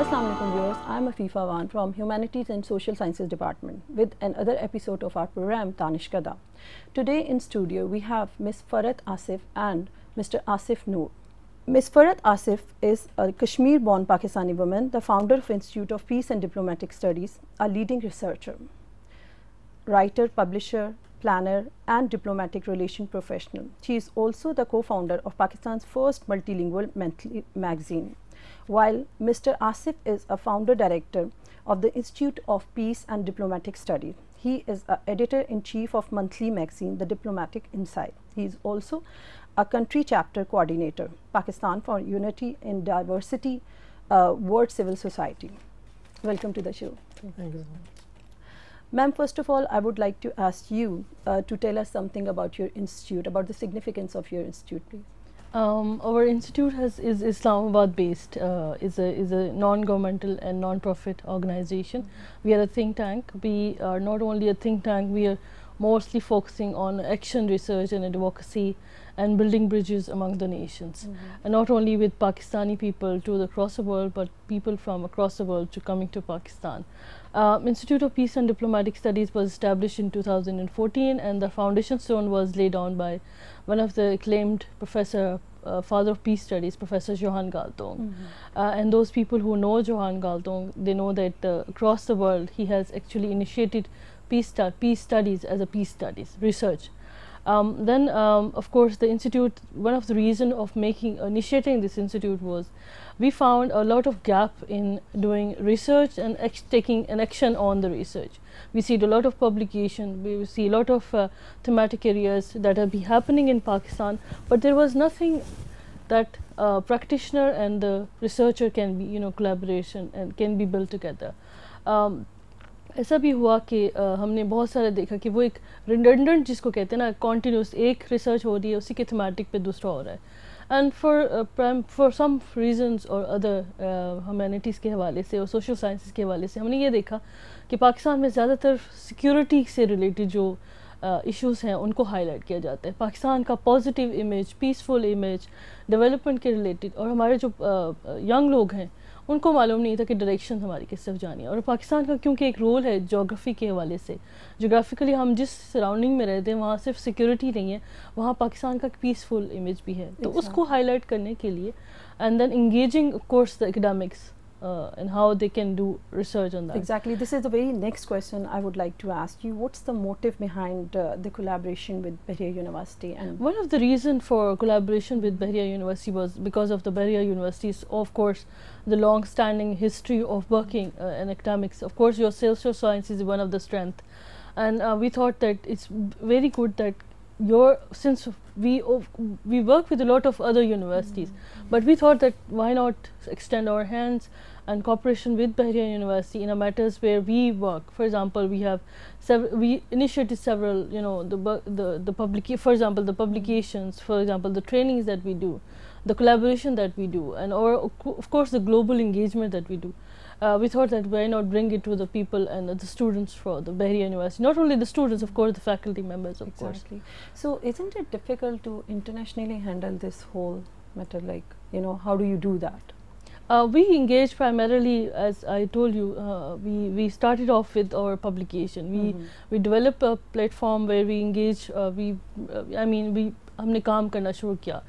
Assalamu alaikum viewers, I am Afifa Wan from Humanities and Social Sciences Department with another episode of our program Tanish Kada. Today in studio we have Ms. Farhat Asif and Mr. Asif Noor. Ms. Farhat Asif is a Kashmir-born Pakistani woman, the founder of Institute of Peace and Diplomatic Studies, a leading researcher, writer, publisher, planner and diplomatic relation professional. She is also the co-founder of Pakistan's first multilingual monthly magazine, while Mr. Asif is a founder director of the Institute of Peace and Diplomatic Studies. He is an editor-in-chief of monthly magazine The Diplomatic Insight. He is also a country chapter coordinator, Pakistan for Unity in Diversity, World Civil Society. Welcome to the show. Thank you. Ma'am, first of all, I would like to ask you to tell us something about your institute, about the significance of your institute, please. Our institute is Islamabad based, is a non-governmental and non-profit organization. We are a think tank. We are not only a think tank, we are mostly focusing on action research and advocacy and building bridges among the nations. And not only with Pakistani people to across the world, but people from across the world to coming to Pakistan. Institute of Peace and Diplomatic Studies was established in 2014, and the foundation stone was laid down by one of the acclaimed professor, father of peace studies, Professor Johan Galtung. And those people who know Johan Galtung, they know that across the world he has actually initiated peace studies as a peace studies research. Then of course the institute, one of the reason of initiating this institute was we found a lot of gap in doing research and taking an action on the research. We see a lot of publication, we see a lot of thematic areas that have been happening in Pakistan, but there was nothing that practitioner and the researcher can be, collaboration and can be built together. ایسا بھی ہوا کہ ہم نے بہت سارا دیکھا کہ وہ ایک ریڈنڈنٹ جس کو کہتے ہیں نا کنٹینیوس ایک ریسرچ ہو رہی ہے اسی کے تھیمیٹک پہ دوسرا ہو رہا ہے اینڈ فار سم ریزنس اور ادر ہیومینٹیز کے حوالے سے اور سوشل سائنسز کے حوالے سے ہم نے یہ دیکھا کہ پاکستان میں زیادہ تر سیکیورٹی سے ریلیٹڈ جو ایشوز ہیں ان کو ہائی لائٹ کیا جاتا ہے. پاکستان کا positive image, peaceful image, development کے ریلیٹڈ, اور ہمارے جو ینگ لوگ ہیں ان کو معلوم نہیں تھا کہ ڈائریکشن ہماری کس طرف جانی ہے. اور پاکستان کا کیونکہ ایک رول ہے جغرافی کے حوالے سے, جغرافیکلی ہم جس سراؤنڈنگ میں رہتے ہیں وہاں صرف سیکیورٹی نہیں ہے, وہاں پاکستان کا پیسفل امیج بھی ہے. تو اس کو ہائی لائٹ کرنے کے لیے and then engaging of course the academics and how they can do research on that. Exactly. This is the very next question I would like to ask you. What's the motive behind the collaboration with Bahria University? And one of the reason for collaboration with Bahria University was because of the Bahria University's, of course, the long-standing history of working in academics. Of course, your social science is one of the strength, and we thought that it's very good that since we work with a lot of other universities, but we thought that why not extend our hands and cooperation with Bahria University in matters where we work. For example, we initiated several, for example, the publications, for example, the trainings that we do, the collaboration that we do, and of course the global engagement that we do. We thought that why not bring it to the people and the students for the Bahria University. Not only the students, of course, the faculty members, of course. Exactly. So isn't it difficult to internationally handle this whole matter? Like, how do you do that? We engage primarily, as I told you, we started off with our publication. We developed a platform where we engage, ہم نے کام کرنا شروع کیا.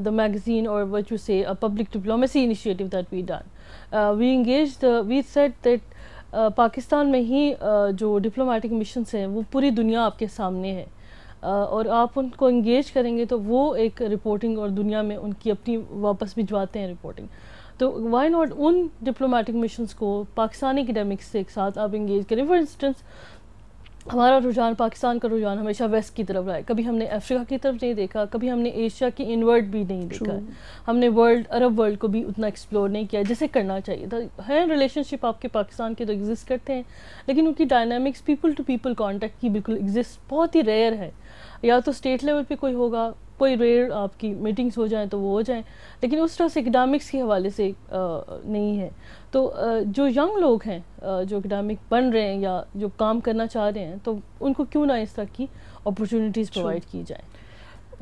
The magazine, or what you say, a public diplomacy initiative that we done. We said that Pakistan میں ہی جو diplomatic missions ہیں وہ پوری دنیا آپ کے سامنے ہے, اور آپ ان کو انگیج کریں گے تو وہ ایک رپورٹنگ اور دنیا میں ان کی اپنی واپس بھجواتے ہیں رپورٹنگ. تو why not in diplomatic missions کو پاکستانی اکیڈمکس سے ایک ساتھ آپ انگیج کریں. فار انسٹنس ہمارا رجحان, پاکستان کا رجحان ہمیشہ ویسٹ کی طرف رہا ہے. کبھی ہم نے افریقہ کی طرف نہیں دیکھا, کبھی ہم نے ایشیا کی انورڈ بھی نہیں دیکھا, ہم نے عرب ورلڈ کو بھی اتنا ایکسپلور نہیں کیا جیسے کرنا چاہیے تھا. ہے ریلیشن شپ آپ کے پاکستان کے تو ایگزسٹ کرتے ہیں, لیکن ان کی dynamics people to people contact کی بالکل ایگزسٹ بہت ہی ریئر ہے. یا تو اسٹیٹ لیول پہ کوئی ہوگا, کوئی ریئر آپ کی میٹنگس ہو جائیں تو وہ ہو جائیں, لیکن اس طرح سے اکیڈمکس کے حوالے سے نہیں ہے. تو جو ینگ لوگ ہیں جو اکیڈمک بن رہے ہیں یا جو کام کرنا چاہ رہے ہیں, تو ان کو کیوں نہ اس طرح کی اپرچونیٹیز پرووائڈ کی جائیں.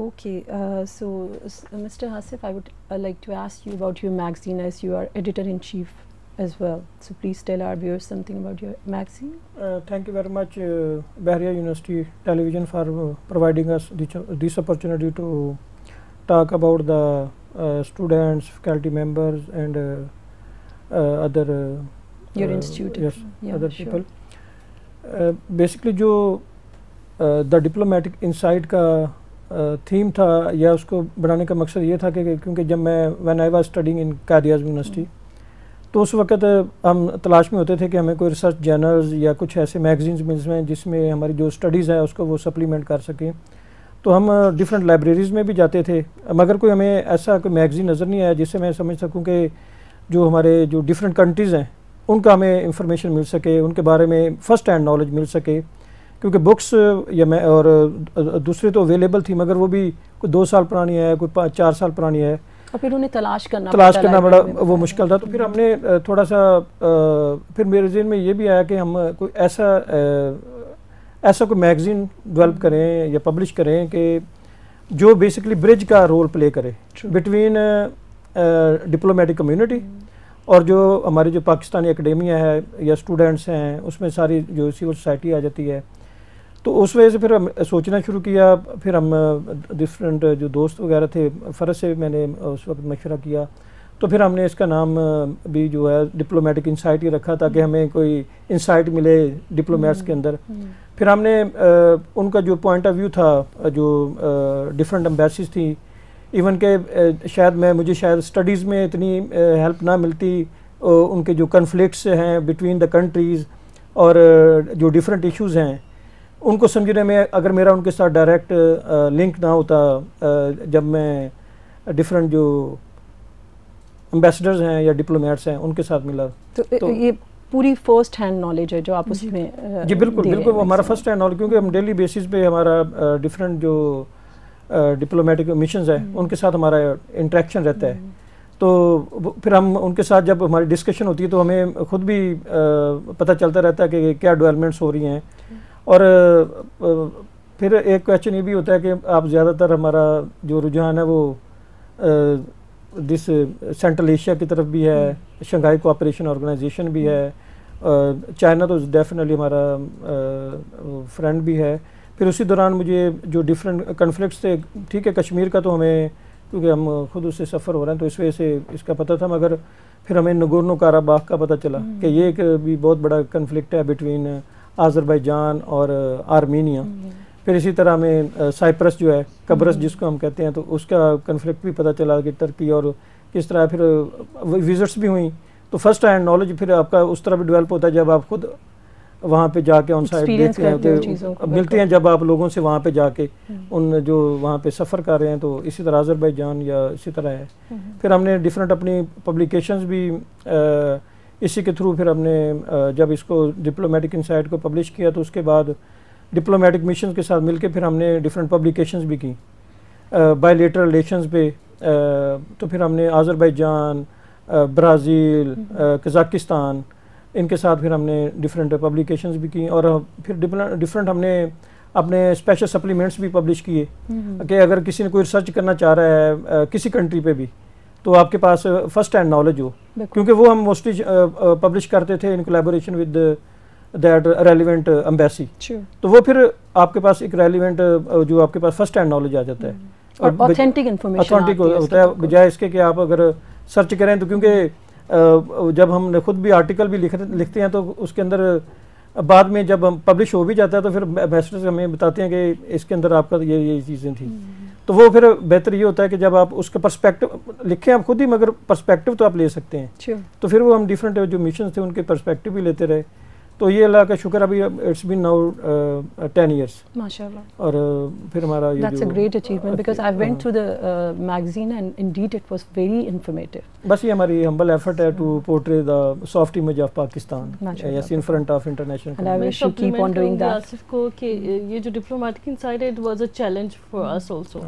Okay, so Mr. Asif, I would like to ask you about your magazine, as you are editor-in-chief as well. So please tell our viewers something about your magazine. Thank you very much, Bahria University Television, for providing us this opportunity to talk about the students, faculty members, and other your institute. Yes, other people. Basically جو the diplomatic insight کا theme تھا یا اس کو بنانے کا مقصد یہ تھا کہ کیونکہ جب میں when I was studying in Quaid Azam university تو اس وقت ہم تلاش میں ہوتے تھے کہ ہمیں کوئی ریسرچ جرنلز یا کچھ ایسے میگزینز مل جائیں جس میں ہماری جو اسٹڈیز ہیں اس کو وہ سپلیمنٹ کر سکیں. تو ہم ڈفرینٹ لائبریریز میں بھی جاتے تھے مگر کوئی ہمیں ایسا کوئی میگزین نظر نہیں آیا جس سے میں سمجھ سکوں کہ جو ہمارے جو ڈفرینٹ کنٹریز ہیں ان کا ہمیں انفارمیشن مل سکے, ان کے بارے میں فرسٹ ہینڈ نالج مل سکے, کیونکہ بکس یا میں اور دوسرے تو اویلیبل تھی مگر وہ بھی کوئی 2 سال پرانی ہے, کوئی 4 سال پرانی ہے, اور پھر انہیں تلاش کرنا بڑا وہ مشکل تھا. تو پھر ہم نے تھوڑا سا پھر میرے ذہن میں یہ بھی آیا کہ ہم کوئی ایسا کوئی میگزین ڈیولپ کریں یا پبلش کریں کہ جو بیسکلی برج کا رول پلے کرے بٹوین ڈپلومیٹک کمیونٹی اور جو ہماری جو پاکستانی اکیڈیمیا ہے یا اسٹوڈنٹس ہیں اس میں ساری جو سول سوسائٹی آ جاتی ہے. تو اس وجہ سے پھر ہم سوچنا شروع کیا. پھر ہم ڈفرینٹ جو دوست وغیرہ تھے فرض سے میں نے اس وقت مشورہ کیا تو پھر ہم نے اس کا نام بھی جو ہے ڈپلومیٹک انسائٹ ہی رکھا تاکہ ہمیں کوئی انسائٹ ملے ڈپلومیٹس کے اندر. پھر ہم نے ان کا جو پوائنٹ آف ویو تھا جو ڈفرینٹ امبیسیز تھیں ایون کہ شاید مجھے اسٹڈیز میں اتنی ہیلپ نہ ملتی, ان کے جو کنفلکٹس ہیں بٹوین دا کنٹریز اور جو ڈفرینٹ ایشوز ہیں ان کو سمجھنے میں اگر میرا ان کے ساتھ ڈائریکٹ لنک نہ ہوتا جب میں ڈفرینٹ جو امبیسڈرز ہیں یا ڈپلومیٹس ہیں ان کے ساتھ ملا. تو یہ پوری فرسٹ ہینڈ نالج ہے جو آپ اس میں جی بالکل وہ ہمارا فرسٹ ہینڈ نالج, کیونکہ ہم ڈیلی بیسس پہ ہمارا ڈفرینٹ جو ڈپلومیٹک مشنز ہیں ان کے ساتھ ہمارا انٹریکشن رہتا ہے. تو پھر ہم ان کے ساتھ جب ہماری ڈسکشن ہوتی ہے تو ہمیں خود بھی پتہ چلتا رہتا ہے کہ کیا ڈیولپمنٹس ہو رہی ہیں. اور پھر ایک کویشچن یہ بھی ہوتا ہے کہ آپ زیادہ تر ہمارا جو رجحان ہے وہ دس سینٹرل ایشیا کی طرف بھی ہے, شنگھائی کوآپریشن آرگنائزیشن بھی ہے, چائنا تو ڈیفینیٹلی ہمارا فرینڈ بھی ہے. پھر اسی دوران مجھے جو ڈفرینٹ کنفلکٹس تھے, ٹھیک ہے کشمیر کا تو ہمیں کیونکہ ہم خود اس سے سفر ہو رہے ہیں تو اس وجہ سے اس کا پتہ تھا, مگر پھر ہمیں نگورنو کاراباخ کا پتہ چلا کہ یہ ایک بھی بہت بڑا کنفلکٹ ہے بٹوین آذربائیجان اور آرمینیا. پھر اسی طرح ہمیں سائپرس جو ہے قبرص جس کو ہم کہتے ہیں تو اس کا کنفلکٹ بھی پتہ چلا کہ ترکی اور کس طرح. پھر وزٹس بھی ہوئیں تو فرسٹ ہینڈ نالج پھر آپ کا اس طرح بھی ڈیولپ ہوتا ہے جب آپ خود وہاں پہ جا کے آن سائٹ دیکھتے ہیں, ملتے ہیں جب آپ لوگوں سے وہاں پہ جا کے ان جو وہاں پہ سفر کر رہے ہیں. تو اسی طرح آذربائیجان یا اسی طرح ہے. پھر ہم نے ڈفرینٹ اپنی پبلیکیشنز بھی اسی کے تھرو پھر ہم نے جب اس کو ڈپلومیٹک انسائٹ کو پبلش کیا تو اس کے بعد ڈپلومیٹک مشنز کے ساتھ مل کے پھر ہم نے ڈفرینٹ پبلیکیشنز بھی کی بائی لیٹرل ریلیشنز پہ. تو پھر ہم نے آذربائیجان, برازیل, قزاقستان ان کے ساتھ پھر ہم نے ڈفرینٹ پبلیکیشنز بھی کی. اور پھر ڈفرینٹ ہم نے اپنے اسپیشل سپلیمنٹس بھی پبلش کیے کہ اگر کسی نے کوئی ریسرچ کرنا چاہ رہا ہے کسی کنٹری پہ بھی تو آپ کے پاس فرسٹ ہینڈ نالج ہو, کیونکہ وہ ہم موسٹلی پبلش کرتے تھے in collaboration with that relevant embassy. تو وہ پھر آپ کے پاس ایک ریلیونٹ جو آپ کے پاس فرسٹ ہینڈ نالج آ جاتا ہے اور اوتھینٹک انفارمیشن ہوتا ہے, بجائے اس کے کہ آپ اگر سرچ کریں تو کیونکہ جب ہم خود بھی آرٹیکل بھی لکھتے ہیں تو اس کے اندر بعد میں جب ہم پبلش ہو بھی جاتا ہے تو پھر ایمبیسڈرز ہمیں بتاتے ہیں کہ اس کے اندر آپ کا یہ چیزیں تھیں. تو وہ پھر بہتر یہ ہوتا ہے کہ جب آپ اس کا پرسپیکٹو لکھیں آپ خود ہی, مگر پرسپیکٹو تو آپ لے سکتے ہیں. تو پھر وہ ہم ڈفرینٹ جو مشنز تھے ان کے پرسپیکٹو بھی لیتے رہے. تو یہ اللہ کا شکر ابھی اٹس بین ناؤ 10 ایئرس ماشاءاللہ. اور پھر ہمارا یہ that's a great achievement because I went through the magazine and indeed it was very informative. بس یہ ہماری ہمبل ایفرٹ ہے to portray the soft image of Pakistan yes in front of international. And I wish you keep on doing that. Asif کو کہ یہ جو diplomatic insight it was a challenge for us also.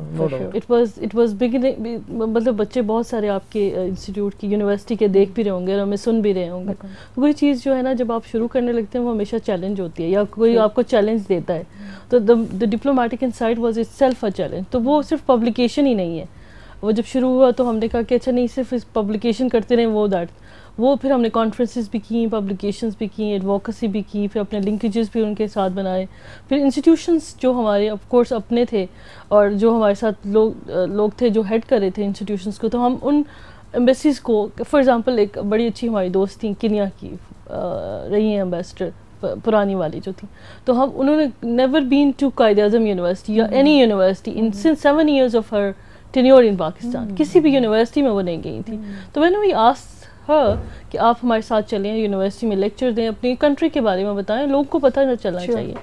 It was beginning, مطلب بچے بہت سارے آپ کے انسٹیٹیوٹ کی یونیورسٹی کے دیکھ بھی رہے ہوں گے اور ہمیں سن بھی رہے ہوں گے. کوئی چیز جو ہے نا جب آپ شروع کرنے لگتے ہیں وہ ہمیشہ چیلنج ہوتی ہے یا کوئی آپ کو چیلنج دیتا ہے. تو the diplomatic insight was it self a challenge. تو وہ صرف پبلیکیشن ہی نہیں ہے, وہ جب شروع ہوا تو ہم نے کہا کہ اچھا نہیں صرف اس پبلیکیشن کرتے رہیں وہ دیٹ, وہ پھر ہم نے کانفرنسز بھی کی, پبلیکیشنز بھی کی, ایڈووکیسی بھی کی, پھر اپنے لنکیجز بھی ان کے ساتھ بنائے. پھر انسٹیٹیوشنز جو ہمارے آف کورس اپنے تھے اور جو ہمارے ساتھ لوگ تھے جو ہیڈ کر رہے تھے انسٹیٹیوشنز کو, تو ہم ان ایمبیسیز کو, فار ایگزامپل ایک بڑی اچھی ہماری دوست تھیں کنیا کی رہی ہیں ایمبیسڈر, پرانی والی جو تھی, تو انہوں نے never been to Quaid Azam university یا any university in since 7 years of her tenure in Pakistan, کسی بھی یونیورسٹی میں وہ نہیں گئی تھی. تو میں نے وی آسکڈ ہر کہ آپ ہمارے ساتھ چلیں, یونیورسٹی میں لیکچر دیں, اپنی کنٹری کے بارے میں بتائیں, لوگوں کو پتہ نہ چلنا چاہیے.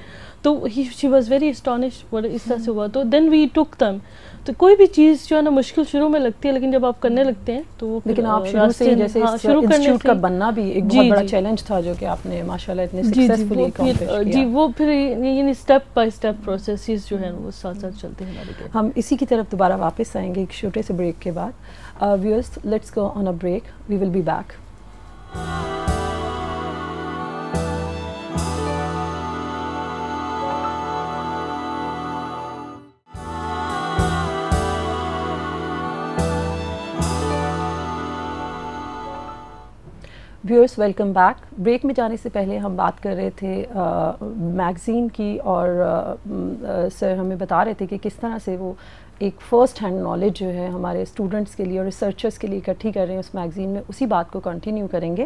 تو شی واز ویری اسٹانشڈ, اس طرح سے ہوا. تو دین وی ٹک دم. تو کوئی بھی چیز جو ہے نا مشکل شروع میں لگتی ہے, لیکن جب آپ کرنے لگتے ہیں تو وہ, لیکن آپ شروع سے جیسے انسٹیٹیوٹ کا بننا بھی ایک بہت بڑا چیلنج تھا جو کہ آپ نے ماشاءاللہ اتنے سکسیسفلی اکمپلش کیا. جی وہ پھر یعنی اسٹیپ بائی اسٹیپ پروسیسز جو ہیں وہ ساتھ ساتھ چلتے ہیں ہمارے. ہم اسی کی طرف دوبارہ واپس آئیں گے ایک چھوٹے سے بریک کے بعد. Viewers, let's go on a break, we will be back. Viewers, welcome back. Break میں جانے سے پہلے ہم بات کر رہے تھے میگزین کی, اور سر ہمیں بتا رہے تھے کہ کس طرح سے وہ ایک فرسٹ ہینڈ نالج جو ہے ہمارے اسٹوڈنٹس کے لیے اور ریسرچرس کے لیے اکٹھی کر رہے ہیں اس میگزین میں. اسی بات کو کنٹینیو کریں گے.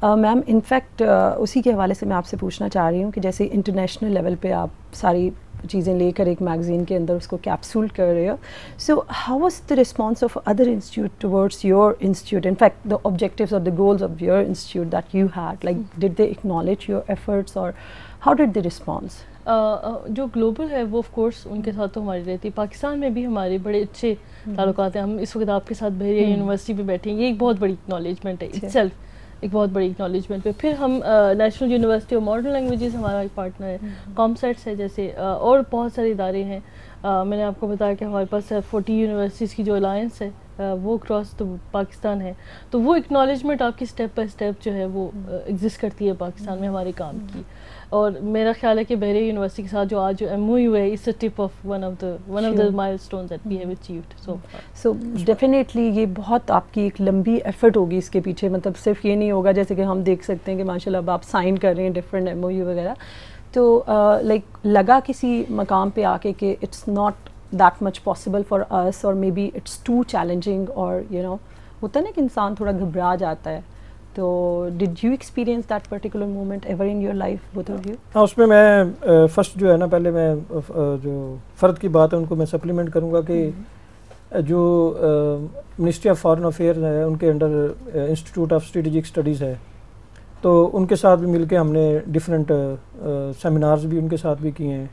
میم, انفیکٹ اسی کے حوالے سے میں آپ سے پوچھنا چاہ رہی ہوں کہ جیسے انٹرنیشنل لیول پہ آپ ساری چیزیں لے کر ایک میگزین کے اندر اس کو کیپسول کر رہے ہو, so how was the response of other institute towards your institute, in fact the objectives اور the goals of your institute that you had, like did they acknowledge your efforts اور how did they response? جو global ہے وہ of course ان کے ساتھ تو ہماری رہتی. پاکستان میں بھی ہمارے بڑے اچھے تعلقات ہیں. ہم اس وقت آپ کے ساتھ بحریہ یونیورسٹی پہ بیٹھے ہیں, یہ ایک بہت بڑی اکنالجمنٹ ہے اٹ سیلف, ایک بہت بڑی اکنالجمنٹ پہ. پھر ہم national university of modern languages ہمارا ایک پارٹنر ہے, کامسیٹس ہے جیسے, اور بہت سارے ادارے ہیں. میں نے آپ کو بتایا کہ ہمارے پاس 40 یونیورسٹیز کی جو الائنس ہے وہ اکراس تو پاکستان ہے. تو وہ اکنالجمنٹ آپ کی اسٹیپ بائی اسٹیپ جو ہے وہ ایگزسٹ کرتی ہے پاکستان میں ہمارے کام کی. اور میرا خیال ہے کہ بحریہ یونیورسٹی کے ساتھ جو آج جو ایم او یو ہے, اس tip of one of the مائل stones that we have achieved. So definitely یہ بہت آپ کی ایک لمبی ایفرٹ ہوگی اس کے پیچھے. مطلب صرف یہ نہیں ہوگا جیسے کہ ہم دیکھ سکتے ہیں کہ ماشاء اللہ اب آپ سائن کر رہے ہیں ڈفرینٹ ایم او یو وغیرہ, تو لائک لگا کسی مقام پہ آ کے کہ it's not that much possible for us, اور maybe it's too challenging, اور یو نو ہوتا ہے نا کہ انسان تھوڑا گھبرا جاتا ہے. تو did you experience that particular moment ever in your life both of you? ہاں, اس میں میں فرسٹ جو ہے نا, پہلے میں جو فرد کی بات ہے ان کو میں سپلیمنٹ کروں گا کہ جو منسٹری آف فارن افیئر ہے ان کے under institute of strategic studies ہے, تو ان کے ساتھ بھی مل کے ہم نے ڈفرینٹ سیمینارز بھی ان کے ساتھ بھی کیے ہیں.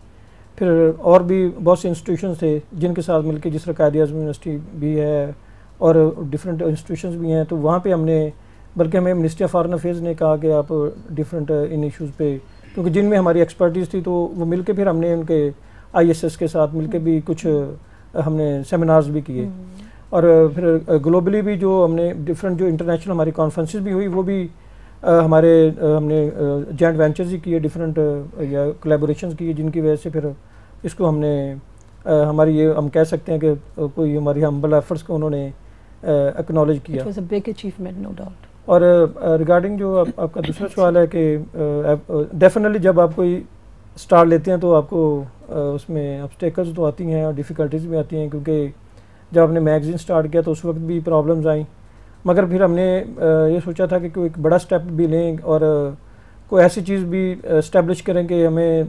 پھر اور بھی بہت سے انسٹیٹیوشنز تھے جن کے ساتھ مل کے, جس طرح قائد اعظم یونیورسٹی بھی ہے اور ڈفرینٹ انسٹیٹیوشنز بھی ہیں, تو وہاں پہ ہم نے, بلکہ ہمیں منسٹری آف فارن افیئرز نے کہا کہ آپ ڈفرینٹ ان ایشوز پہ, کیونکہ جن میں ہماری ایکسپرٹیز تھی, تو وہ مل کے پھر ہم نے ان کے آئی ایس ایس کے ساتھ مل کے بھی کچھ ہم نے سیمینارز بھی کیے. اور پھر گلوبلی بھی جو ہم نے ڈفرینٹ جو انٹرنیشنل ہماری کانفرنسز بھی ہوئی, وہ بھی ہمارے ہم نے جوائنٹ وینچرز ہی کیے, ڈفرینٹ یا کولیبوریشنز کیے, جن کی وجہ سے پھر اس کو ہم نے ہماری یہ ہم کہہ سکتے ہیں کہ کوئی ہماری ہمبل ایفرٹس کو انہوں نے اکنالج کیا. It was a big achievement, no doubt. اور ریگارڈنگ جو آپ کا دوسرا سوال ہے کہ ڈیفینیٹلی جب آپ کوئی اسٹارٹ لیتے ہیں تو آپ کو اس میں آبسٹیکلز تو آتی ہیں اور ڈیفیکلٹیز بھی آتی ہیں, کیونکہ جب ہم نے میگزین اسٹارٹ کیا تو اس وقت بھی پرابلمز آئیں, مگر پھر ہم نے یہ سوچا تھا کہ کوئی ایک بڑا اسٹیپ بھی لیں اور کوئی ایسی چیز بھی اسٹیبلش کریں کہ ہمیں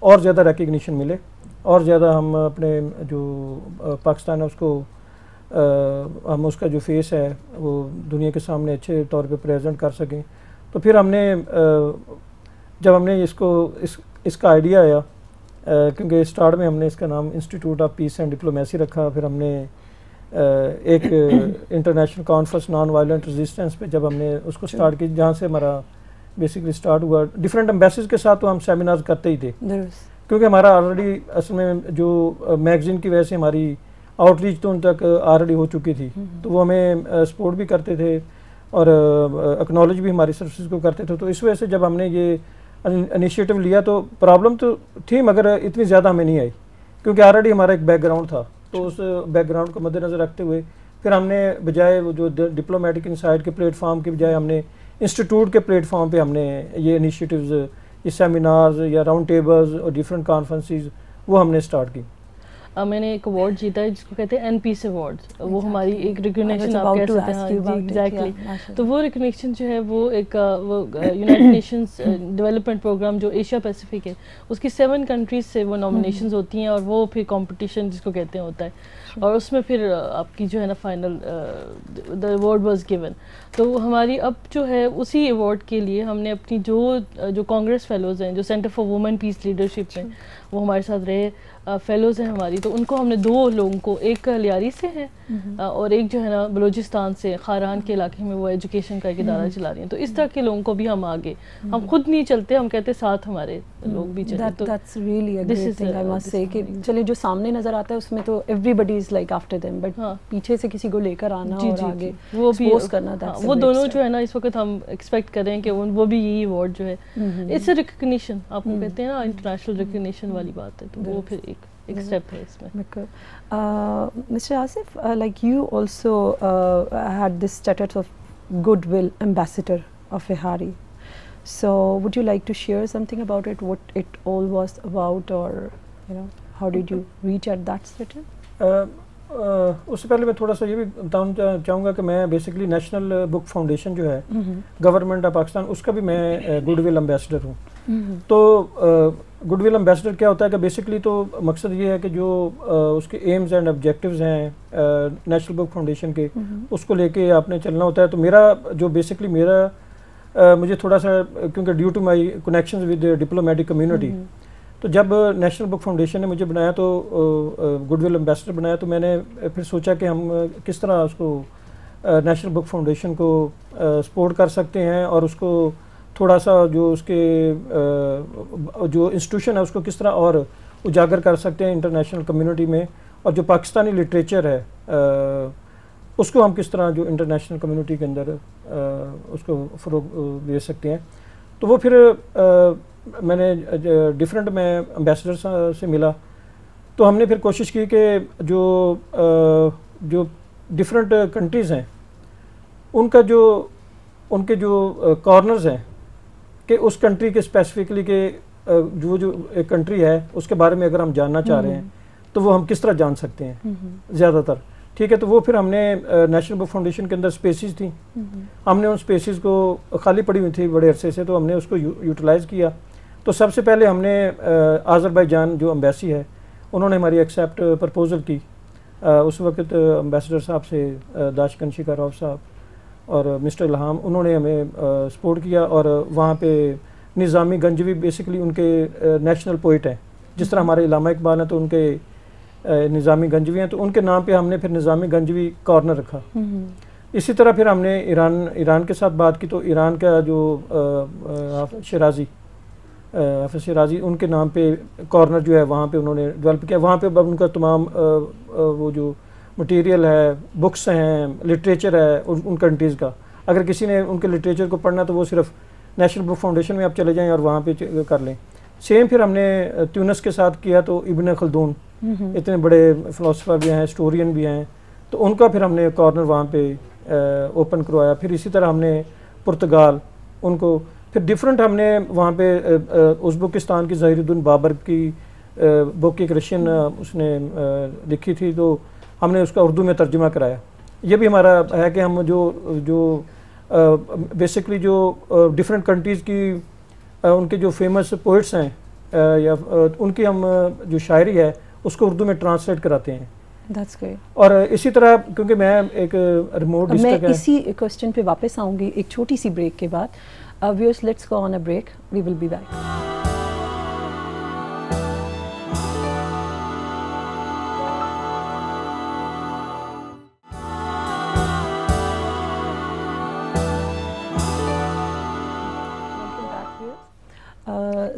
اور زیادہ ریکگنیشن ملے, اور زیادہ ہم اپنے جو پاکستان ہے اس کو ہم اس کا جو فیس ہے وہ دنیا کے سامنے اچھے طور پہ پریزنٹ کر سکیں. تو پھر ہم نے جب ہم نے اس کا آئیڈیا آیا, کیونکہ اسٹارٹ میں ہم نے اس کا نام institute of peace and diplomacy رکھا, پھر ہم نے ایک international conference non violent resistance پہ جب ہم نے اس کو اسٹارٹ کی, جہاں سے ہمارا بیسکلی اسٹارٹ ہوا. ڈفرینٹ ایمبیسیز کے ساتھ تو ہم سیمینارز کرتے ہی تھے, کیونکہ ہمارا آلریڈی اصل میں جو میگزین کی وجہ سے ہماری آؤٹ ریچ تو ان تک آلریڈی ہو چکی تھی, تو وہ ہمیں سپورٹ بھی کرتے تھے اور اکنالج بھی ہماری سروسز کو کرتے تھے. تو اس وجہ سے جب ہم نے یہ انیشیٹو لیا تو پرابلم تو تھی, مگر اتنی زیادہ ہمیں نہیں آئی, کیونکہ آلریڈی ہمارا ایک بیک گراؤنڈ تھا. تو اس بیک گراؤنڈ کو مد نظر رکھتے ہوئے پھر ہم نے بجائے وہ جو ڈپلومیٹک انسائٹ کے پلیٹ فارم کے بجائے ہم نے انسٹیٹیوٹ کے پلیٹ فارم پہ ہم نے یہ انیشیٹیوز، یہ سیمینارز یا راؤنڈ ٹیبلز اور ڈفرینٹ کانفرنسز وہ ہم نے اسٹارٹ کی. میں نے ایک ایوارڈ جیتا ہے جس کو کہتے ہیں این پیس ایوارڈ. وہ ہماری ایک ریکگنیشن آپ کہہ سکتے ہیں. ایگزیکٹلی. تو وہ ریکگنیشن جو ہے وہ ایک وہ یونائٹڈ نیشنز ڈیولپمنٹ پروگرام جو ایشیا پیسیفک ہے اس کی 7 کنٹریز سے وہ نامینیشنز ہوتی ہیں اور وہ پھر کمپٹیشن جس کو کہتے ہیں ہوتا ہے اور اس میں پھر آپ کی جو ہے نا final the award was given. تو ہماری اب جو ہے اسی ایوارڈ کے لیے ہم نے اپنی جو کانگریس فیلوز ہیں جو centre for women peace leadership ہیں وہ ہمارے ساتھ رہے فیلوز ہیں ہماری. تو ان کو ہم نے 2 لوگوں کو، ایک لیاری سے ہیں اور ایک جو ہے نا بلوچستان سے خاران کے علاقے میں وہ ایجوکیشن کا ایک ادارہ چلا رہی ہیں. تو اس طرح کے لوگوں کو بھی ہم آگے، ہم خود نہیں چلتے، ہم کہتے ساتھ ہمارے لوگ بھی چلیں. تو that's really a great thing I must say کہ چلے جو سامنے نظر آتا ہے اس میں تو everybody is like after them but پیچھے سے کسی کو لے کر آنا اور آگے وہ بھی کرنا، وہ دونوں جو ہے نا اس وقت ہم ایکسپیکٹ کر رہے ہیں کہ وہ بھی یہی ایوارڈ جو ہے اٹس اے ریکگنیشن، آپ کو کہتے ہیں نا انٹرنیشنل ریکگنیشن والی بات ہے. تو وہ پھر ایک step ہے اس میں. Mr. Asif, like you also had this status of goodwill ambassador of Vihari. So would you like to share something about it, what it all was about, or you know how did you reach at that status? اس سے پہلے میں تھوڑا سا یہ بھی بتانا چاہوں گا کہ میں بیسکلی نیشنل بک فاؤنڈیشن جو ہے گورنمنٹ آف پاکستان اس کا بھی میں گڈ ول امبیسڈر ہوں. تو گڈ ول امبیسڈر کیا ہوتا ہے کہ بیسکلی تو مقصد یہ ہے کہ جو اس کے ایمز اینڈ آبجیکٹیوز ہیں نیشنل بک فاؤنڈیشن کے اس کو لے کے آپ نے چلنا ہوتا ہے. تو میرا جو بیسکلی مجھے تھوڑا سا کیونکہ due to my connections with diplomatic community, تو جب نیشنل بک فاؤنڈیشن نے مجھے بنایا تو گڈ ول امبیسڈر بنایا تو میں نے پھر سوچا کہ ہم کس طرح اس کو نیشنل بک فاؤنڈیشن کو سپورٹ کر سکتے ہیں اور اس کو تھوڑا سا جو اس کے جو انسٹیٹیوشن ہے اس کو کس طرح اور اجاگر کر سکتے ہیں انٹرنیشنل کمیونٹی میں، اور جو پاکستانی لٹریچر ہے اس کو ہم کس طرح جو انٹرنیشنل کمیونٹی کے اندر اس کو فروغ دے سکتے ہیں. تو وہ پھر میں نے ڈفرینٹ میں امبیسڈر سے ملا تو ہم نے پھر کوشش کی کہ جو ڈفرینٹ کنٹریز ہیں ان کے جو کارنرز ہیں کہ اس کنٹری کے اسپیسیفکلی کہ جو ایک کنٹری ہے اس کے بارے میں اگر ہم جاننا چاہ رہے ہیں تو وہ ہم کس طرح جان سکتے ہیں زیادہ تر. ٹھیک ہے. تو وہ پھر ہم نے نیشنل بک فاؤنڈیشن کے اندر اسپیسیز تھیں، ہم نے ان اسپیسیز کو خالی پڑی ہوئی تھی بڑے عرصے سے، تو ہم نے اس کو یوٹیلائز کیا. تو سب سے پہلے ہم نے آذربائیجان جو امبیسی ہے انہوں نے ہماری ایکسیپٹ پرپوزل کی. اس وقت امبیسڈر صاحب سے داشکن شکاروف صاحب اور مسٹر الہام انہوں نے ہمیں سپورٹ کیا، اور وہاں پہ نظامی گنجوی بیسکلی ان کے نیشنل پوئٹ ہیں، جس طرح ہمارے علامہ اقبال ہیں تو ان کے نظامی گنجوی ہیں، تو ان کے نام پہ ہم نے پھر نظامی گنجوی کارنر رکھا. اسی طرح پھر ہم نے ایران کے ساتھ بات کی، تو ایران کا جو حافظ شیرازی ان کے نام پہ کارنر جو ہے وہاں پہ انہوں نے ڈیولپ کیا. وہاں پہ ان کا تمام وہ جو مٹیریل ہے، بکس ہیں، لٹریچر ہے ان کنٹریز کا، اگر کسی نے ان کے لٹریچر کو پڑھنا تو وہ صرف نیشنل بک فاؤنڈیشن میں آپ چلے جائیں اور وہاں پہ کر لیں. سیم پھر ہم نے تیونس کے ساتھ کیا، تو ابن خلدون اتنے بڑے فلاسفر بھی ہیں، ہسٹورین بھی ہیں، تو ان کا پھر ہم نے کارنر وہاں پہ اوپن کروایا. پھر اسی طرح ہم نے پرتگال ان کو، پھر ڈفرینٹ ہم نے وہاں پہ ازبکستان کی ظہیر الدین بابر کی بک ایک رشین اس نے لکھی تھی، تو ہم نے اس کا اردو میں ترجمہ کرایا. یہ بھی ہمارا ہے کہ ہم جو بیسکلی جو ڈفرینٹ کنٹریز کی ان کے جو فیمس پوئٹس ہیں یا ان کی ہم جو شاعری ہے اس کو اردو میں ٹرانسلیٹ کراتے ہیں. اور اسی طرح کیونکہ میں ایک ریموٹ ڈسٹرکٹ ہے، میں اسی کوسچن پہ واپس آؤں گی ایک چھوٹی سی بریک کے بعد. Viewers let's go on a break, we will be back.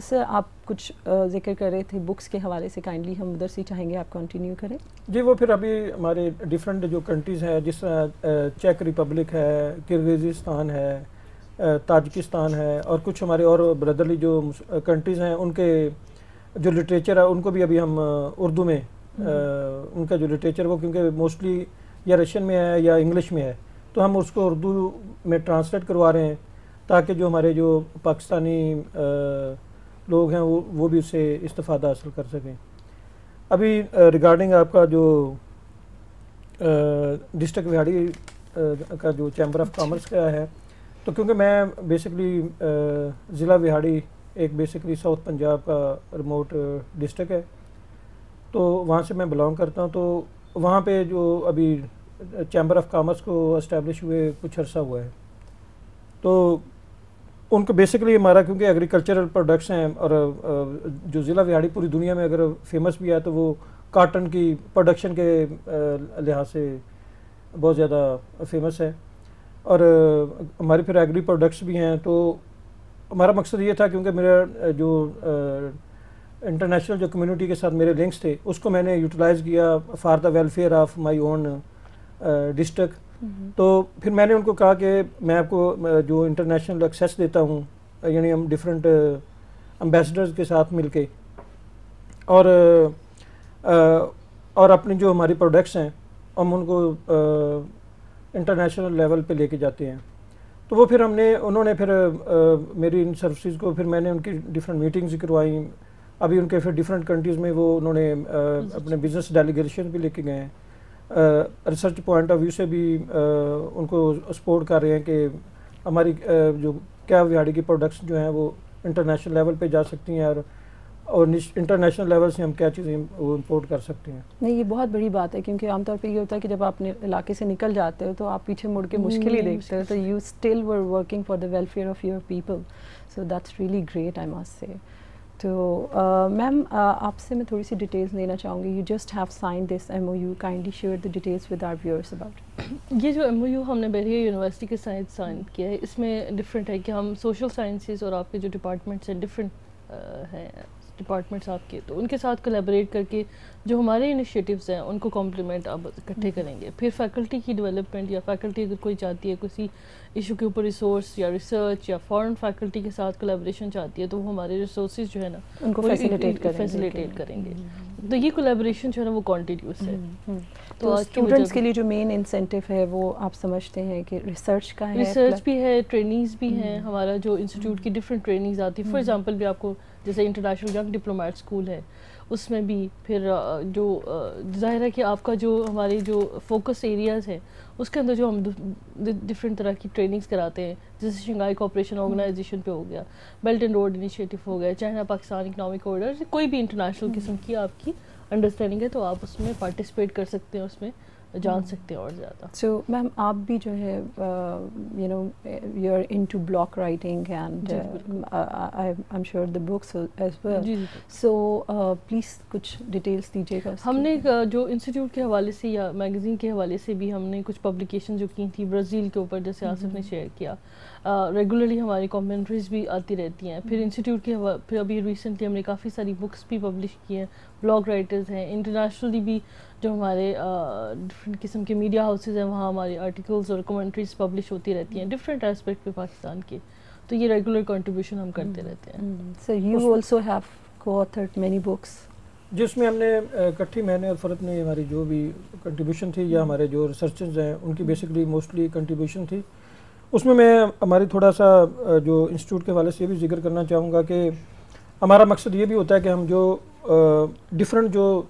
Sir آپ کچھ ذکر کر رہے تھے بکس کے حوالے سے، کائنڈلی ہم ادھر سے چاہیں گے آپ کنٹینیو کریں. جی وہ پھر ابھی ہمارے ڈفرینٹ جو کنٹریز ہیں، جس طرح چیک ریپبلک ہے، کرغزستان ہے، تاجکستان ہے، اور کچھ ہمارے اور بردرلی جو کنٹریز ہیں ان کے جو لٹریچر ہے ان کو بھی ابھی ہم اردو میں ان کا جو لٹریچر وہ کیونکہ موسٹلی یا رشین میں ہے یا انگلش میں ہے تو ہم اس کو اردو میں ٹرانسلیٹ کروا رہے ہیں تاکہ جو ہمارے جو پاکستانی لوگ ہیں وہ بھی اس سے استفادہ حاصل کر سکیں. ابھی ریگارڈنگ آپ کا جو ڈسٹرکٹ وہاڑی کا جو چیمبر آف کامرس کا ہے تو کیونکہ میں بیسکلی ضلع وہاڑی ایک بیسکلی ساؤتھ پنجاب کا ریموٹ ڈسٹرکٹ ہے تو وہاں سے میں بلانگ کرتا ہوں. تو وہاں پہ جو ابھی چیمبر آف کامرس کو اسٹیبلش ہوئے کچھ عرصہ ہوا ہے تو ان کو بیسکلی ہمارا کیونکہ ایگریکلچرل پروڈکٹس ہیں اور جو ضلع وہاڑی پوری دنیا میں اگر فیمس بھی ہے تو وہ کاٹن کی پروڈکشن کے لحاظ سے بہت زیادہ فیمس ہے اور ہماری پھر ایگری پروڈکٹس بھی ہیں. تو ہمارا مقصد یہ تھا کیونکہ میرا جو انٹرنیشنل جو کمیونٹی کے ساتھ میرے لنکس تھے اس کو میں نے یوٹیلائز کیا for the welfare of my own district. تو پھر میں نے ان کو کہا کہ میں آپ کو جو انٹرنیشنل ایکسیس دیتا ہوں یعنی ہم ڈفرینٹ امبیسڈرز کے ساتھ مل کے اور اپنی جو ہماری پروڈکٹس ہیں ہم ان کو انٹرنیشنل لیول پہ لے کے جاتے ہیں. تو وہ پھر انہوں نے پھر میری ان سروسز کو پھر میں نے ان کی ڈفرینٹ میٹنگز کروائیں. ابھی ان کے پھر ڈفرینٹ کنٹریز میں وہ انہوں نے اپنے بزنس ڈیلیگیشن بھی لے کے گئے ہیں. ریسرچ پوائنٹ آف ویو سے بھی ان کو سپورٹ کر رہے ہیں کہ ہماری جو کیا وہاڑی کی پروڈکٹس جو ہیں وہ انٹرنیشنل لیول پہ جا سکتی ہیں اور انٹرنیشنل لیول سے ہم کیا چیزیں وہ امپورٹ کر سکتے ہیں. نہیں یہ بہت بڑی بات ہے کیونکہ عام طور پہ یہ ہوتا ہے کہ جب آپ اپنے علاقے سے نکل جاتے ہو تو آپ پیچھے مڑ کے مشکل ہی دیکھتے ہو. تو you still were working for the welfare of your people so that's really great I must سے. تو میم آپ سے میں تھوڑی سی ڈیٹیلز لینا چاہوں گی. You just have signed this MOU, kindly share the details with our viewers about. یہ جو MOU ہم نے بحریہ یونیورسٹی کے ساتھ سائن کیا ہے اس میں ڈفرینٹ ہے کہ ہم سوشل سائنسز اور آپ کے جو ڈپارٹمنٹس ہیں ڈفرینٹ ہیں ڈپارٹمنٹس آپ کے تو ان کے ساتھ کولیبریٹ کر کے جو ہمارے انیشیٹیوز ہیں ان کو کمپلیمنٹ اب اکٹھے کریں گے. پھر فیکلٹی کی ڈیولپمنٹ یا فیکلٹی اگر کوئی چاہتی ہے کسی ایشو کے اوپر ریسورس یا ریسرچ یا فارن فیکلٹی کے ساتھ کولیبریشن چاہتی ہے تو وہ ہمارے ریسورسز جو ہے نا ان کو فیسیلیٹیٹ کریں گے. تو یہ کولیبریشن جو ہے نا وہ کنٹینیوس ہے. تو اسٹوڈنٹس کے لیے جو مین انسینٹو ہے وہ آپ سمجھتے ہیں کہ ریسرچ کا ہے, ریسرچ بھی ہے, ٹریننگز بھی ہیں. ہمارا جو انسٹیٹیوٹ کی ڈفرینٹ ٹریننگز آتی ہے. فار ایگزامپل بھی آپ کو جیسے انٹرنیشنل ینگ ڈپلومیٹ اسکول ہے اس میں بھی پھر جو ظاہر ہے کہ آپ کا جو ہمارے جو فوکس ایریاز ہیں اس کے اندر جو ہم ڈفرینٹ طرح کی ٹریننگز کراتے ہیں جیسے شنگھائی کوآپریشن آرگنائزیشن پہ ہو گیا, بیلٹ اینڈ روڈ انیشیٹو ہو گیا, چائنا پاکستان اکنامک کوریڈور, کوئی بھی انٹرنیشنل قسم کی آپ کی انڈرسٹینڈنگ ہے تو آپ اس میں پارٹیسپیٹ کر سکتے ہیں, اس میں جان سکتے ہیں اور زیادہ. سو میم آپ بھی جو ہے you know you are into blog writing and I'm sure the books as well, so please کچھ ڈیٹیلس دیجیے گا. ہم نے جو انسٹیٹیوٹ کے حوالے سے یا میگزین کے حوالے سے بھی ہم نے کچھ پبلیکیشن جو کی تھی برازیل کے اوپر جیسے آصف نے شیئر کیا. ریگولرلی ہماری کامنٹریز بھی آتی رہتی ہیں. پھر انسٹیٹیوٹ کے پھر ابھی ریسنٹلی ہم نے کافی ساری بکس بھی پبلش کی ہیں. بلاگ رائٹرز ہیں انٹرنیشنلی بھی جو ہمارے ڈفرینٹ قسم کے میڈیا ہاؤسز ہیں وہاں ہمارے آرٹیکلز اور کمنٹریز پبلش ہوتی رہتی ہیں ڈفرینٹ ایسپیکٹ پہ پاکستان کے. تو یہ ریگولر کنٹریبیوشن ہم کرتے رہتے ہیں. So you also have co-authored many books جس میں ہم نے اکٹھی میں نے اور فرت نے ہماری جو بھی کنٹریبیوشن تھی یا ہمارے جو ریسرچرز ہیں ان کی بیسکلی موسٹلی کنٹریبیوشن تھی. اس میں ہماری تھوڑا سا جو انسٹیٹیوٹ کے حوالے سے یہ بھی ذکر کرنا چاہوں گا کہ ہمارا مقصد یہ بھی ہوتا ہے کہ ہم جو ڈفرینٹ جو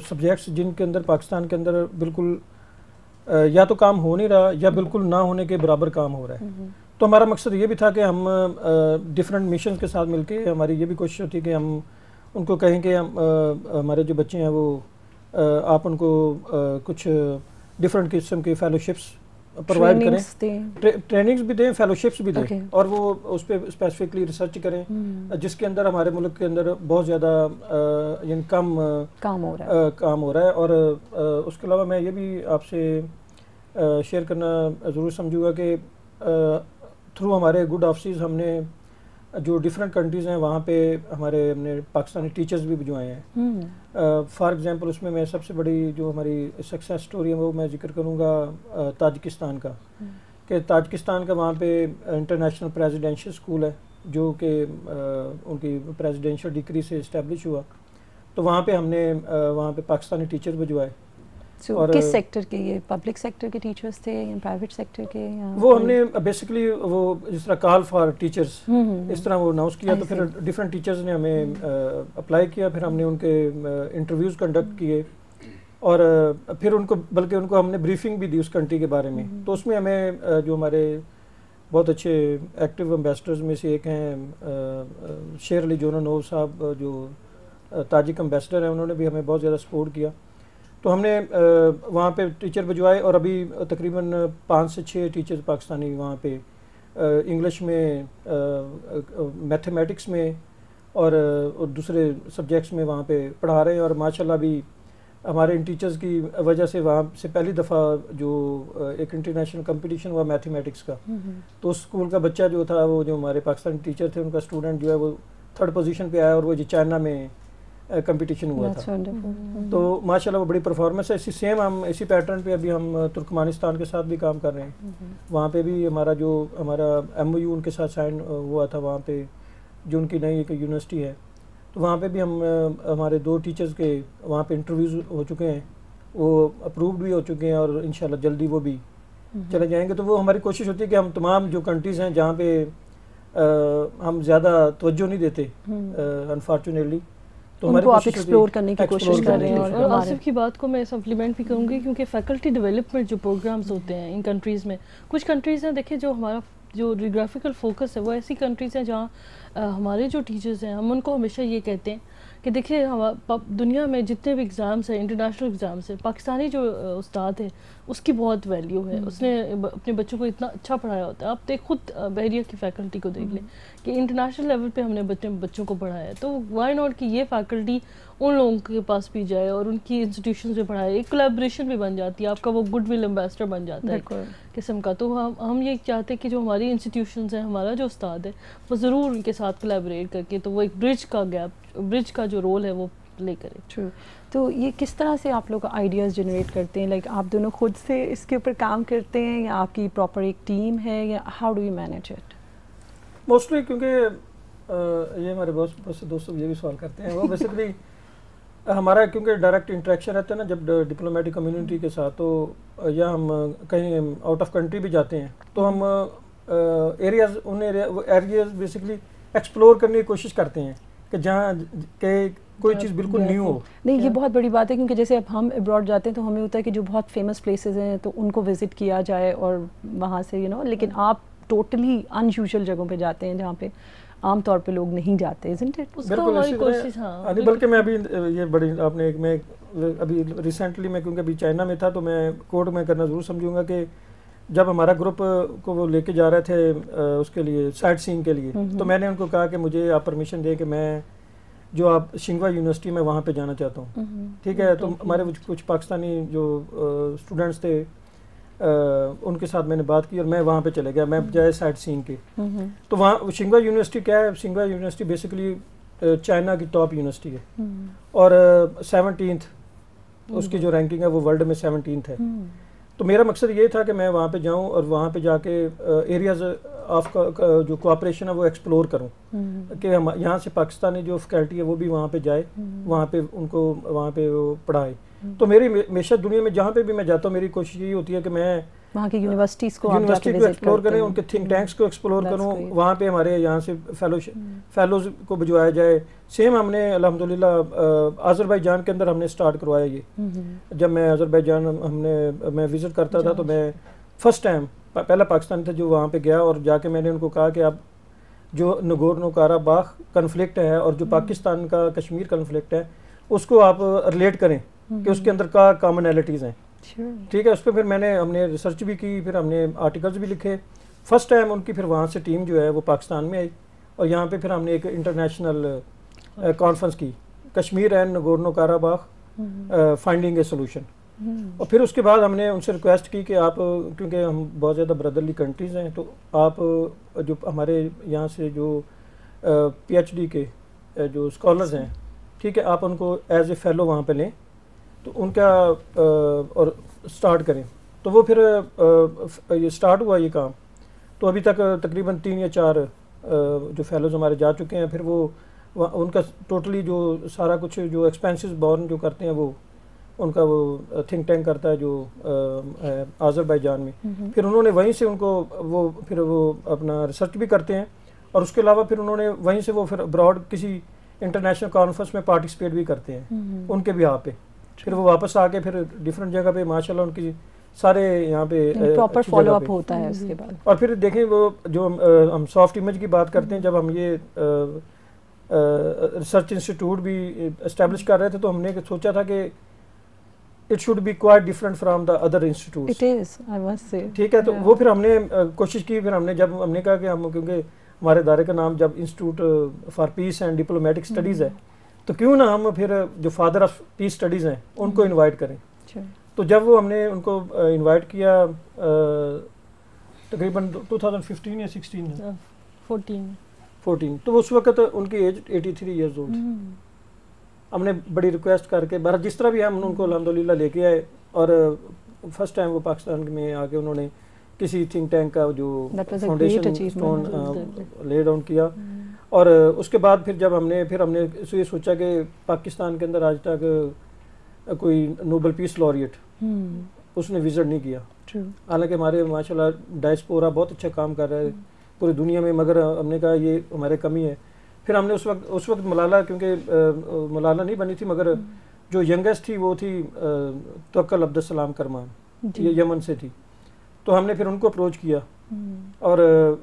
سبجیکٹس جن کے اندر پاکستان کے اندر بالکل یا تو کام ہو نہیں رہا یا بالکل نہ ہونے کے برابر کام ہو رہا ہے, تو ہمارا مقصد یہ بھی تھا کہ ہم ڈفرینٹ مشنز کے ساتھ مل کے ہماری یہ بھی کوشش ہوتی ہے کہ ہم ان کو کہیں کہ ہمارے جو بچے ہیں وہ آپ ان کو کچھ ڈفرینٹ قسم کی فیلوشپس پرووائڈ کریں, ٹریننگز بھی دیں, فیلوشپس بھی دیں, اور وہ اس پہ اسپیسیفکلی ریسرچ کریں جس کے اندر ہمارے ملک کے اندر بہت زیادہ یعنی کم کام ہو رہا ہے. اور اس کے علاوہ میں یہ بھی آپ سے شیئر کرنا ضرور سمجھوں گا کہ تھرو ہمارے گڈ آفسز ہم نے جو ڈفرینٹ کنٹریز ہیں وہاں پہ ہم نے پاکستانی ٹیچرز بھی بھجوائے ہیں. فار ایگزامپل اس میں میں سب سے بڑی جو ہماری سکسیس اسٹوری ہے وہ میں ذکر کروں گا تاجکستان کا, کہ تاجکستان کا وہاں پہ انٹرنیشنل پریزیڈینشیل اسکول ہے جو کہ ان کی پریزیڈینشیل ڈگری سے اسٹیبلش ہوا. تو وہاں پہ ہم نے وہاں پہ پاکستانی ٹیچر بھجوائے اور کس سیکٹر کے یہ پبلک سیکٹر کے ٹیچرز تھے یا پرائیویٹ سیکٹر کے؟ وہ ہم نے بیسکلی وہ جس طرح کال فار ٹیچرز اس طرح وہ اناؤنس کیا تو پھر ڈفرینٹ ٹیچرز نے ہمیں اپلائی کیا, پھر ہم نے ان کے انٹرویوز کنڈکٹ کیے اور پھر ان کو بلکہ ان کو ہم نے بریفنگ بھی دی اس کنٹری کے بارے میں. تو اس میں ہمیں جو ہمارے بہت اچھے ایکٹیو ایمبیسڈرز میں سے ایک ہیں شیر علی جونانو صاحب جو تاجک ایمبیسڈر ہیں, انہوں نے بھی ہمیں بہت زیادہ سپورٹ کیا. تو ہم نے وہاں پہ ٹیچر بھجوائے اور ابھی تقریباً 5 سے 6 ٹیچرز پاکستانی وہاں پہ انگلش میں, میتھمیٹکس میں اور دوسرے سبجیکٹس میں وہاں پہ پڑھا رہے ہیں. اور ماشاءاللہ بھی ہمارے ان ٹیچرز کی وجہ سے وہاں سے پہلی دفعہ جو ایک انٹرنیشنل کمپٹیشن ہوا میتھمیٹکس کا, تو اس اسکول کا بچہ جو تھا وہ جو ہمارے پاکستانی ٹیچر تھے ان کا اسٹوڈنٹ جو ہے وہ 3rd پوزیشن پہ آیا اور وہ جو چائنا میں کمپٹیشن ہوا تھا. تو ماشاءاللہ وہ بڑی پرفارمنس ہے. سیم ہم اسی پیٹرن پہ ابھی ہم ترکمانستان کے ساتھ بھی کام کر رہے ہیں. وہاں پہ بھی ہمارا ایم او یو ان کے ساتھ سائن ہوا تھا وہاں پہ, جو ان کی نئی ایک یونیورسٹی ہے. تو وہاں پہ بھی ہمارے 2 ٹیچرز کے وہاں پہ انٹرویوز ہو چکے ہیں, وہ اپرووڈ بھی ہو چکے ہیں اور انشاءاللہ جلدی وہ بھی چلے جائیں گے. تو وہ ہماری کوشش ہوتی ہے کہ ہم تمام جو کنٹریز ہیں جہاں پہ ہم زیادہ توجہ نہیں دیتے انفارچونیٹلی, تو ہماری کوشش ایکسپلور کرنے کی کوشش کر رہے ہیں. اور آصف کی بات کو میں سپلیمنٹ بھی کروں گی کیونکہ فیکلٹی ڈیولپمنٹ جو پروگرامز ہوتے ہیں ان کنٹریز میں, کچھ کنٹریز ہیں دیکھیں جو ہمارا جو جیوگرافیکل فوکس ہے وہ ایسی کنٹریز ہیں جہاں ہمارے جو ٹیچرز ہیں ہم ان کو ہمیشہ یہ کہتے ہیں کہ دیکھیں دنیا میں جتنے بھی ایگزامس ہیں انٹرنیشنل ایگزامس ہیں, پاکستانی جو استاد ہے اس کی بہت ویلیو ہے, اس نے اپنے بچوں کو اتنا اچھا پڑھایا ہوتا ہے. آپ خود بحریہ کی فیکلٹی کو دیکھ لیں کہ انٹرنیشنل لیول پہ ہم نے بچوں کو پڑھایا ہے, تو وائی ناٹ کہ یہ فیکلٹی ان لوگوں کے پاس بھی جائے اور ان کی انسٹیٹیوشنز میں پڑھائے, ایک کولیبریشن بھی بن جاتی ہے, آپ کا وہ گڈ ول ایمبیسڈر بن جاتا ہے قسم کا. تو ہم یہ چاہتے ہیں کہ جو ہماری انسٹیٹیوشنز ہیں, ہمارا جو استاد ہے وہ ضرور ان کے ساتھ کولیبریٹ کر کے تو وہ ایک برج کا جو رول ہے وہ پلے کرے. ٹرو. تو یہ کس طرح سے آپ لوگ آئیڈیاز جنریٹ کرتے ہیں؟ لائک آپ دونوں خود سے اس کے اوپر کام کرتے ہیں یا آپ کی پراپر ایک ٹیم ہے, یا how do you manage it? Mostly کیونکہ یہ ہمارے بہت سے دوست یہ بھی سوال کرتے ہیں, وہ بیسکلی ہمارا کیونکہ ڈائریکٹ انٹریکشن رہتا ہے نا جب ڈپلومیٹک کمیونٹی کے ساتھ, تو یا ہم کہیں آؤٹ آف کنٹری بھی جاتے ہیں تو ہم ایریاز بیسکلی ایکسپلور کرنے کی کوشش کرتے ہیں کہ جہاں کہ کوئی چیز بالکل نیو ہو. نہیں, یہ بہت بڑی بات ہے کیونکہ جیسے اب ہم ابراڈ جاتے ہیں تو ہمیں ہوتا ہے کہ جو بہت فیمس پلیسز ہیں تو ان کو وزٹ کیا جائے اور وہاں سے لیکن آپ ٹوٹلی ان یوزول جگہوں پہ جاتے ہیں جہاں پہ عام طور پہ لوگ نہیں جاتے. بالکل اسی طرح, بلکہ میں ابھی یہ بڑی آپ نے میں ابھی ریسنٹلی میں کیونکہ ابھی چائنا میں تھا تو میں کوٹ میں کرنا ضرور سمجھوں گا کہ جب ہمارا گروپ کو وہ لے کے جا رہے تھے اس کے لیے سائٹ سینگ کے لیے, تو میں نے ان کو کہا کہ مجھے آپ پرمیشن دیں کہ میں جو آپ شنگوا یونیورسٹی میں وہاں پہ جانا چاہتا ہوں. ٹھیک ہے, تو ہمارے کچھ پاکستانی جو اسٹوڈنٹس تھے ان کے ساتھ میں نے بات کی اور میں وہاں پہ چلے گیا, میں جائے سائٹ سینگ کے. تو وہاں شنگوا یونیورسٹی کیا ہے, شنگوا یونیورسٹی بیسکلی چائنا کی ٹاپ یونیورسٹی ہے اور 17th اس کی جو رینکنگ ہے وہ ورلڈ میں 17th ہے. تو میرا مقصد یہ تھا کہ میں وہاں پہ جاؤں اور وہاں پہ جا کے ایریاز آف جو کوآپریشن ہے وہ ایکسپلور کروں کہ ہم یہاں سے پاکستانی جو فیکلٹی ہے وہ بھی وہاں پہ جائے, وہاں پہ ان کو وہاں پہ وہ پڑھائے. تو میری ہمیشہ دنیا میں جہاں پہ بھی میں جاتا ہوں میری کوشش یہی ہوتی ہے کہ میں وہاں کی یونیورسٹیز کو ایکسپلور کریں, ان کے تھنک ٹینکس کو ایکسپلور کروں, وہاں پہ ہمارے یہاں سے فیلوز کو بھجوایا جائے. سیم ہم نے الحمدللہ آذربائیجان کے اندر ہم نے اسٹارٹ کروایا یہ. جب میں آذربائیجان میں وزٹ کرتا تھا تو میں فرسٹ ٹائم پہلا پاکستانی تھا جو وہاں پہ گیا اور جا کے میں نے ان کو کہا کہ آپ جو نگورنو کاراباخ کنفلکٹ ہے اور جو پاکستان کا کشمیر کنفلکٹ ہے اس کو آپ ریلیٹ کریں کہ اس کے اندر کا کامنالٹیز ہیں. ٹھیک ہے, اس پہ پھر ہم نے ریسرچ بھی کی, پھر ہم نے آرٹیکلز بھی لکھے. فرسٹ ٹائم ان کی پھر وہاں سے ٹیم جو ہے وہ پاکستان میں آئی اور یہاں پہ پھر ہم نے ایک انٹرنیشنل کانفرنس کی, Kashmir and Nagorno Karabakh finding a solution. اور پھر اس کے بعد ہم نے ان سے ریکویسٹ کی کہ آپ کیونکہ ہم بہت زیادہ برادرلی کنٹریز ہیں تو آپ جو ہمارے یہاں سے جو پی ایچ ڈی کے جو اسکالرز ہیں, ٹھیک ہے, آپ ان کو ایز اے فیلو وہاں پہ لیں تو ان کا اور اسٹارٹ کریں. تو وہ پھر یہ اسٹارٹ ہوا یہ کام. تو ابھی تک تقریباً 3 یا 4 جو فیلوز ہمارے جا چکے ہیں. پھر وہ ان کا ٹوٹلی جو سارا کچھ جو ایکسپینسز بورن جو کرتے ہیں وہ ان کا وہ تھنک ٹینک کرتا ہے جو آذربائیجان میں. پھر انہوں نے وہیں سے ان کو پھر وہ اپنا ریسرچ بھی کرتے ہیں, اور اس کے علاوہ پھر انہوں نے وہیں سے وہ پھر ابراڈ کسی انٹرنیشنل کانفرنس میں پارٹیسپیٹ بھی کرتے ہیں ان کے بھی پہ. پھر وہ واپس آ کے پھر ڈفرینٹ جگہ پہ ماشاء اللہ ان کی سارے یہاں پہ پراپر فالو اپ ہوتا ہے اس کے بعد. اور پھر دیکھیں وہ جو ہم سافٹ امیج کی بات کرتے ہیں, جب ہم یہ ریسرچ انسٹیٹیوٹ بھی اسٹیبلش کر رہے تھے تو ہم نے سوچا تھا کہ it should be quite different from the other institutes. ٹھیک ہے, تو وہ پھر ہم نے کوشش کی. پھر ہم نے کہا کہ ہم کیونکہ ہمارے ادارے کا نام جب institute for piece and diplomatic studies ہے, تو کیوں نہ ہم پھر جو فادر آف پیس اسٹڈیز ہیں ان کو انوائٹ کریں. تو جب وہ ہم نے ان کو انوائٹ کیا تقریباً 2015 یا 14, تو اس وقت ان کی ایج 83 ایئرز اولڈ. ہم نے بڑی ریکویسٹ کر کے جس طرح بھی ہم ان کو الحمدللہ لے کے آئے, اور فرسٹ ٹائم وہ پاکستان میں آ کے انہوں نے کسی تھنک ٹینک کا جو فاؤنڈیشن اسٹون لے ڈاؤن کیا. اور اس کے بعد پھر جب ہم نے یہ سوچا کہ پاکستان کے اندر آج تک کوئی نوبل پیس لوریٹ اس نے وزٹ نہیں کیا, حالانکہ ہمارے ماشاءاللہ ڈائسپورا بہت اچھا کام کر رہا ہے پوری دنیا میں, مگر ہم نے کہا یہ ہمارے کمی ہے. پھر ہم نے اس وقت ملالہ, کیونکہ ملالہ نہیں بنی تھی, مگر جو ینگسٹ تھی وہ تھی توکل عبدالسلام کرمان, یہ یمن سے تھی. تو ہم نے پھر ان کو اپروچ کیا اور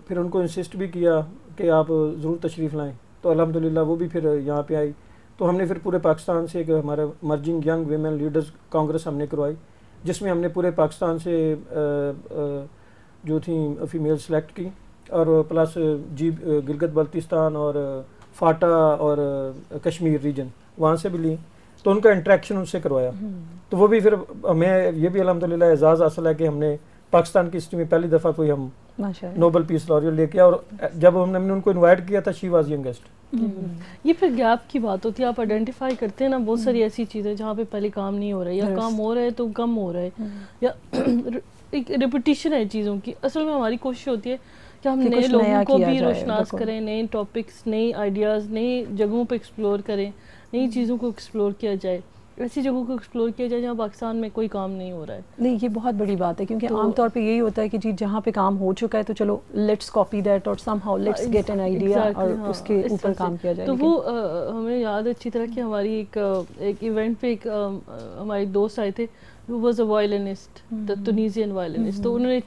پھر ان کو انسسٹ بھی کیا کہ آپ ضرور تشریف لائیں. تو الحمدللہ وہ بھی پھر یہاں پہ آئی. تو ہم نے پھر پورے پاکستان سے ایک ہمارا merging young women leaders Congress ہم نے کروائی, جس میں ہم نے پورے پاکستان سے جو تھیں فیمیل سلیکٹ کی, اور پلس گلگت بلتستان اور فاٹا اور کشمیر ریجن وہاں سے بھی لی. تو ان کا انٹریکشن ان سے کروایا. تو وہ بھی پھر ہمیں یہ بھی الحمدللہ اعزاز حاصل ہے کہ ہم نے پاکستان کی ہسٹری میں پہلی دفعہ کوئی ہم نوبل پیس لوریٹ لے کے, اور جب ہم نے ان کو انوائٹ کیا تھا شی واز ینگسٹ. یہ پھر گیپ کی بات ہوتی ہے, آپ آئیڈینٹیفائی کرتے ہیں نا بہت ساری ایسی چیزیں جہاں پہ پہلے کام نہیں ہو رہا ہے, یا کام ہو رہا ہے تو کم ہو رہا ہے, یا ایک ریپیٹیشن ہے چیزوں کی. اصل میں ہماری کوشش ہوتی ہے کہ ہم نئے لوگوں کو بھی روشناس کریں, نئے ٹاپکس, نئی آئیڈیاز, نئی جگہوں پہ ایکسپلور کریں, نئی چیزوں کو ایکسپلور کیا جائے, ایسی جگہوں کو ایکسپلور کیا جائے جہاں پاکستان میں کوئی کام نہیں ہو رہا ہے. نہیں, یہ بہت بڑی بات ہے, کیونکہ عام طور پہ یہی ہوتا ہے کہ جی جہاں پہ کام ہو چکا ہے تو چلو لیٹس کاپی دیٹ, اور somehow let's get an idea اور اس کے اوپر کام کیا جائے. تو وہ ہمیں یاد ہے اچھی طرح کہ ہماری ایک ایونٹ پہ ایک ہمارے دوست آئے تھے, who was a violinist, the Tunisian violinist. تو انہوں نے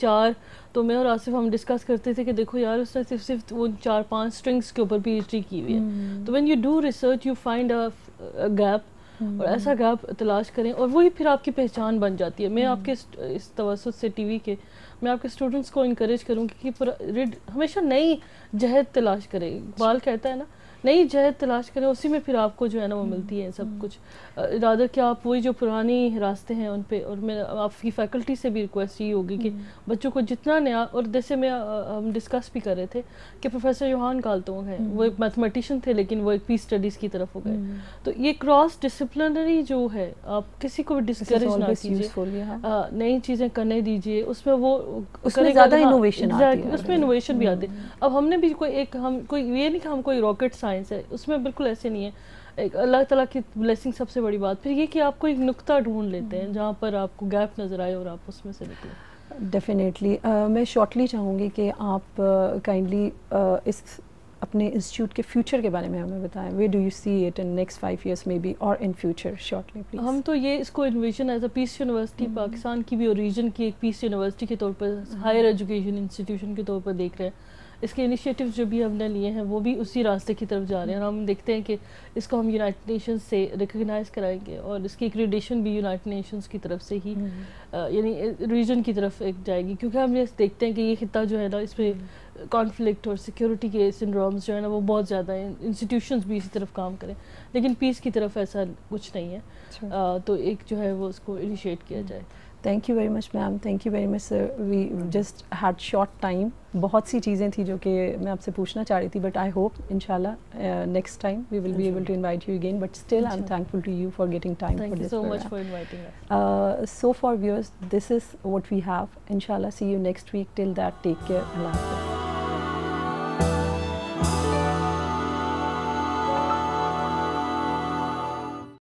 تو میں اور آصف ہم ڈسکس کرتے تھے کہ دیکھو یار اس نے صرف وہ 4-5 اسٹرنگس کے اوپر پی ایچ ڈی کی ہوئی ہے. تو when you do research you find a gap, اور ایسا گیپ تلاش کریں, اور وہی پھر آپ کی پہچان بن جاتی ہے. میں آپ کے اس توسط سے ٹی وی کے میں آپ کے اسٹوڈنٹس کو انکریج کروں گی کہ ہمیشہ نئی جہد تلاش کریں. اقبال کہتا ہے نا, نئی جہد تلاش کریں, اسی میں پھر آپ کو جو ہے نا وہ ملتی ہے سب کچھ. ارادہ کہ آپ وہی جو پرانی راستے ہیں ان پہ, اور میں آپ کی فیکلٹی سے بھی ریکویسٹ یہ ہوگی کہ بچوں کو جتنا نیا, اور جیسے ہم ڈسکس بھی کر رہے تھے کہ پروفیسر یوہان کالتونگ ہیں, وہ ایک میتھمیٹیشین تھے لیکن وہ ایک پیس اسٹڈیز کی طرف ہو گئے. تو یہ کراس ڈسپلنری جو ہے, آپ کسی کو بھی ڈسکریج نہ کیجیے, نئی چیزیں کرنے دیجیے, اس میں وہ زیادہ انوویشن آتی ہے, اس میں انوویشن بھی آتی ہے. اب ہم نے بھی کوئی یہ نہیں کہ ہم کوئی راکٹ سائنس ہے, اس میں بالکل ایسے نہیں ہے. ایک اللہ تعالیٰ کی بلیسنگ سب سے بڑی بات. پھر یہ کہ آپ کو ایک نقطہ ڈھونڈ لیتے ہیں جہاں پر آپ کو گیپ نظر آئے اور آپ اس میں سے نکلیں. ڈیفینیٹلی. میں شارٹلی چاہوں گی کہ آپ کائنڈلی اس اپنے انسٹیٹیوٹ کے فیوچر کے بارے میں ہمیں بتائیں. Where do you see it in next 5 years maybe, اور ان فیوچر شارٹلی پلیز. ہم تو یہ اس کو envision as a peace university, Pakistan کی بھی اور ریجن کی ایک پیس یونیورسٹی کے طور پر, ہائر ایجوکیشن انسٹیٹیوشن کے طور پر دیکھ رہے ہیں. اس کے انیشیٹیوز جو بھی ہم نے لیے ہیں وہ بھی اسی راستے کی طرف جا رہے ہیں, اور ہم دیکھتے ہیں کہ اس کو ہم یونائٹڈ نیشنز سے ریکگنائز کرائیں گے, اور اس کی ایکریڈیشن بھی یونائٹڈ نیشنز کی طرف سے ہی یعنی ریجن کی طرف ایک جائے گی. کیونکہ ہم یہ دیکھتے ہیں کہ یہ خطہ جو ہے نا, اس پہ کانفلکٹ اور سیکیورٹی کے سنڈرومز جو ہے نا وہ بہت زیادہ ہیں. انسٹیٹیوشنز بھی اسی طرف کام کریں, لیکن پیس کی طرف ایسا کچھ نہیں ہے. تو ایک جو ہے وہ اس کو انیشیٹ کیا جائے. Thank you very much ma'am, thank you very much sir. We just had short time. بہت سی چیزیں تھیں جو کہ میں آپ سے پوچھنا چاہ رہی تھی, بٹ آئی ہوپ ان شاء اللہ next time we will be able to invite you again. But still I am thankful to you for getting time for this. So much for inviting us. So for viewers, this is what we have. Inshallah, see you next week. Till that, take care. Allah Hafiz.